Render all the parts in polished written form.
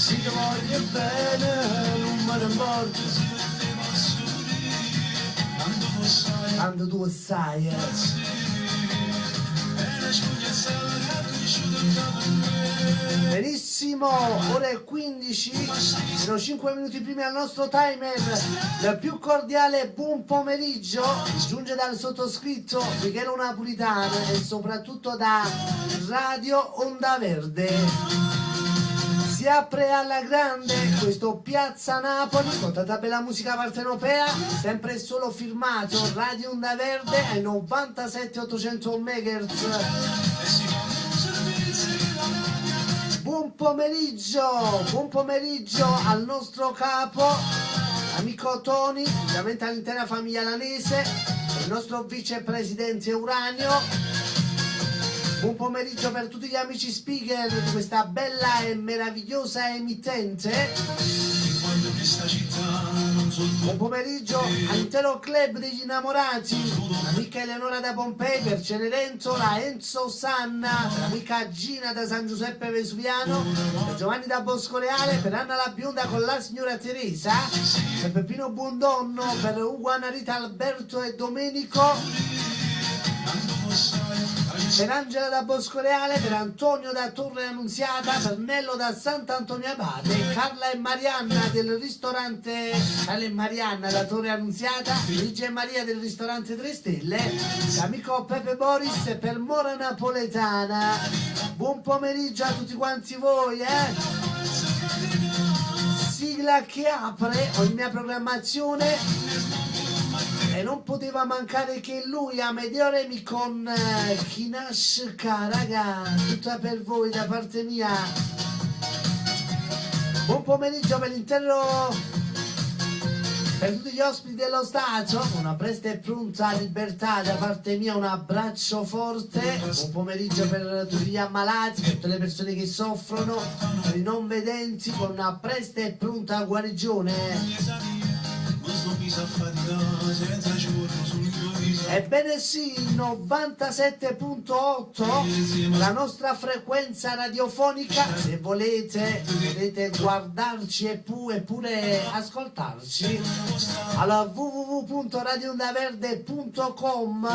Se ti voglio bene, non me ne importa. Quando tu sai, Benissimo, ore 15, sono 5 minuti prima al nostro timer. Il più cordiale buon pomeriggio giunge dal sottoscritto Michele Napolitano e soprattutto da Radio Onda Verde. Si apre alla grande questo Piazza Napoli con tanta bella musica partenopea, sempre e solo firmato Radio Onda Verde ai 97.800 MHz. Buon pomeriggio al nostro capo, amico Tony, ovviamente all'intera famiglia Lanese, il nostro vicepresidente Uranio. Buon pomeriggio per tutti gli amici speaker di questa bella e meravigliosa emittente. Buon pomeriggio all'intero club degli innamorati, l'amica Eleonora da Pompei, per Cenerentola, Enzo Sanna, l'amica Gina da San Giuseppe Vesuviano, per Giovanni da Boscoreale, per Anna la Bionda con la signora Teresa, per Peppino Buondonno, per Ugo, Anna Rita, Alberto e Domenico, per Angela da Boscoreale, per Antonio da Torre Annunziata, per Nello da Sant'Antonio Abate, Carla e Marianna del ristorante Carla e Marianna da Torre Annunziata, Luigi e Maria del ristorante 3 Stelle, l'amico Pepe Boris per Mora Napoletana. Buon pomeriggio a tutti quanti voi, Sigla che apre ogni mia programmazione. E non poteva mancare che lui, Amedeo con Kinashka, raga, tutta per voi da parte mia. Buon pomeriggio per l'intero, per tutti gli ospiti dello Stato, una presta e pronta libertà da parte mia, un abbraccio forte. Buon pomeriggio per tutti gli ammalati, per tutte le persone che soffrono, per i non vedenti, con una presta e pronta guarigione. Ebbene sì, 97.8, la nostra frequenza radiofonica. Se volete potete guardarci e pure ascoltarci alla www.radioondaverde.com.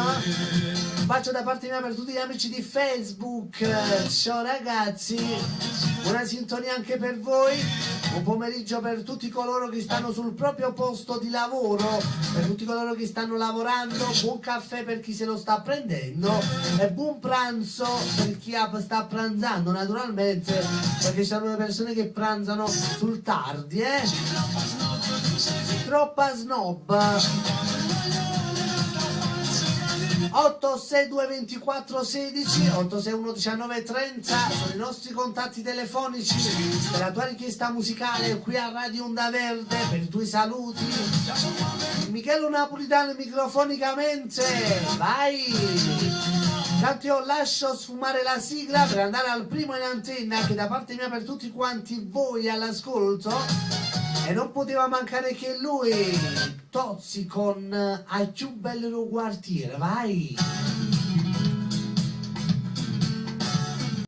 Un bacio da parte mia per tutti gli amici di Facebook. Ciao ragazzi, buona sintonia anche per voi. Buon pomeriggio per tutti coloro che stanno sul proprio posto di lavoro, per tutti coloro che stanno lavorando. Buon caffè per chi se lo sta prendendo e buon pranzo per chi sta pranzando, naturalmente, perché ci sono le persone che pranzano sul tardi, Troppa snob. 862 24 16 861 19 30 sono i nostri contatti telefonici per la tua richiesta musicale qui a Radio Onda Verde, per i tuoi saluti. Michele Napolitano microfonicamente, vai! Intanto io lascio sfumare la sigla per andare al primo in antenna, che da parte mia per tutti quanti voi all'ascolto. E non poteva mancare che lui, Tozzi con A più bello quartiere, vai!